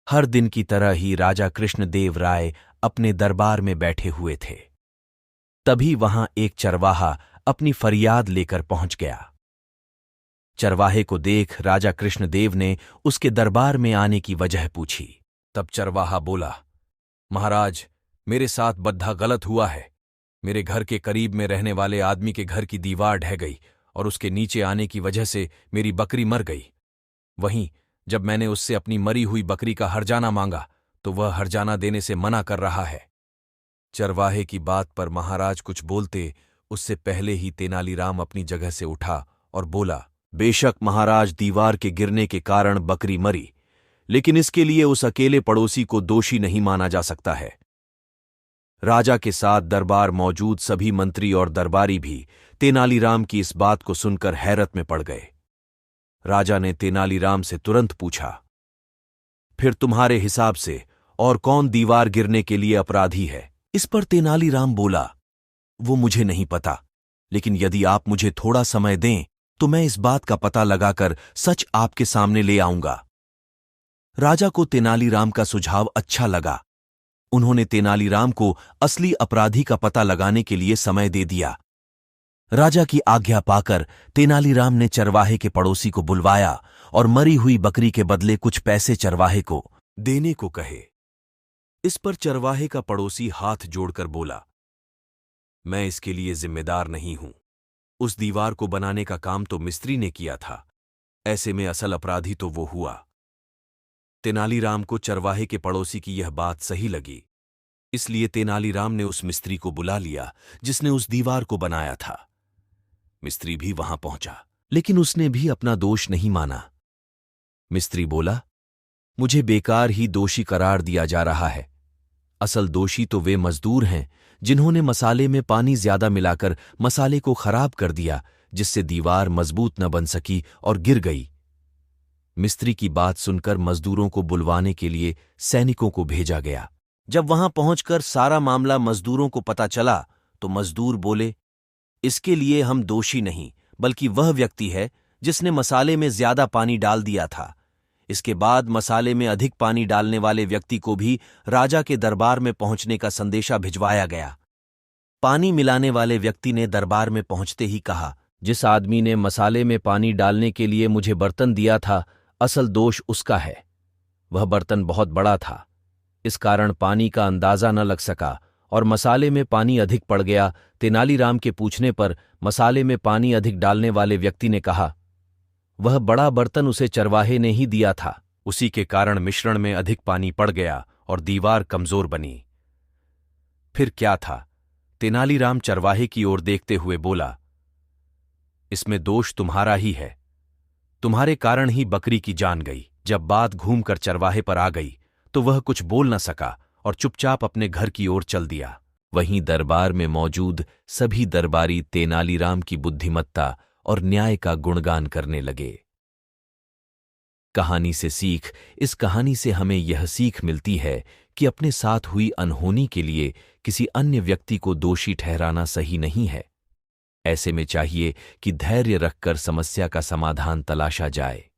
हर दिन की तरह ही राजा कृष्णदेव राय अपने दरबार में बैठे हुए थे। तभी वहां एक चरवाहा अपनी फरियाद लेकर पहुंच गया। चरवाहे को देख राजा कृष्णदेव ने उसके दरबार में आने की वजह पूछी। तब चरवाहा बोला, महाराज, मेरे साथ बद्धा गलत हुआ है। मेरे घर के करीब में रहने वाले आदमी के घर की दीवार ढह गई और उसके नीचे आने की वजह से मेरी बकरी मर गई। वहीं जब मैंने उससे अपनी मरी हुई बकरी का हर्जाना मांगा तो वह हर्जाना देने से मना कर रहा है। चरवाहे की बात पर महाराज कुछ बोलते उससे पहले ही तेनालीराम अपनी जगह से उठा और बोला, बेशक महाराज, दीवार के गिरने के कारण बकरी मरी, लेकिन इसके लिए उस अकेले पड़ोसी को दोषी नहीं माना जा सकता है। राजा के साथ दरबार मौजूद सभी मंत्री और दरबारी भी तेनालीराम की इस बात को सुनकर हैरत में पड़ गए। राजा ने तेनालीराम से तुरंत पूछा, फिर तुम्हारे हिसाब से और कौन दीवार गिरने के लिए अपराधी है? इस पर तेनालीराम बोला, वो मुझे नहीं पता, लेकिन यदि आप मुझे थोड़ा समय दें तो मैं इस बात का पता लगाकर सच आपके सामने ले आऊंगा। राजा को तेनालीराम का सुझाव अच्छा लगा। उन्होंने तेनालीराम को असली अपराधी का पता लगाने के लिए समय दे दिया। राजा की आज्ञा पाकर तेनालीराम ने चरवाहे के पड़ोसी को बुलवाया और मरी हुई बकरी के बदले कुछ पैसे चरवाहे को देने को कहे। इस पर चरवाहे का पड़ोसी हाथ जोड़कर बोला, मैं इसके लिए जिम्मेदार नहीं हूं। उस दीवार को बनाने का काम तो मिस्त्री ने किया था, ऐसे में असल अपराधी तो वो हुआ। तेनालीराम को चरवाहे के पड़ोसी की यह बात सही लगी, इसलिए तेनालीराम ने उस मिस्त्री को बुला लिया जिसने उस दीवार को बनाया था। मिस्त्री भी वहां पहुंचा, लेकिन उसने भी अपना दोष नहीं माना। मिस्त्री बोला, मुझे बेकार ही दोषी करार दिया जा रहा है। असल दोषी तो वे मजदूर हैं जिन्होंने मसाले में पानी ज्यादा मिलाकर मसाले को खराब कर दिया, जिससे दीवार मजबूत न बन सकी और गिर गई। मिस्त्री की बात सुनकर मजदूरों को बुलवाने के लिए सैनिकों को भेजा गया। जब वहां पहुंचकर सारा मामला मजदूरों को पता चला तो मजदूर बोले, इसके लिए हम दोषी नहीं बल्कि वह व्यक्ति है जिसने मसाले में ज्यादा पानी डाल दिया था। इसके बाद मसाले में अधिक पानी डालने वाले व्यक्ति को भी राजा के दरबार में पहुंचने का संदेशा भिजवाया गया। पानी मिलाने वाले व्यक्ति ने दरबार में पहुंचते ही कहा, जिस आदमी ने मसाले में पानी डालने के लिए मुझे बर्तन दिया था, असल दोष उसका है। वह बर्तन बहुत बड़ा था, इस कारण पानी का अंदाजा न लग सका और मसाले में पानी अधिक पड़ गया। तेनालीराम के पूछने पर मसाले में पानी अधिक डालने वाले व्यक्ति ने कहा, वह बड़ा बर्तन उसे चरवाहे ने ही दिया था, उसी के कारण मिश्रण में अधिक पानी पड़ गया और दीवार कमजोर बनी। फिर क्या था? तेनालीराम चरवाहे की ओर देखते हुए बोला, इसमें दोष तुम्हारा ही है, तुम्हारे कारण ही बकरी की जान गई। जब बात घूमकर चरवाहे पर आ गई तो वह कुछ बोल न सका और चुपचाप अपने घर की ओर चल दिया। वहीं दरबार में मौजूद सभी दरबारी तेनालीराम की बुद्धिमत्ता और न्याय का गुणगान करने लगे। कहानी से सीख। इस कहानी से हमें यह सीख मिलती है कि अपने साथ हुई अनहोनी के लिए किसी अन्य व्यक्ति को दोषी ठहराना सही नहीं है। ऐसे में चाहिए कि धैर्य रखकर समस्या का समाधान तलाशा जाए।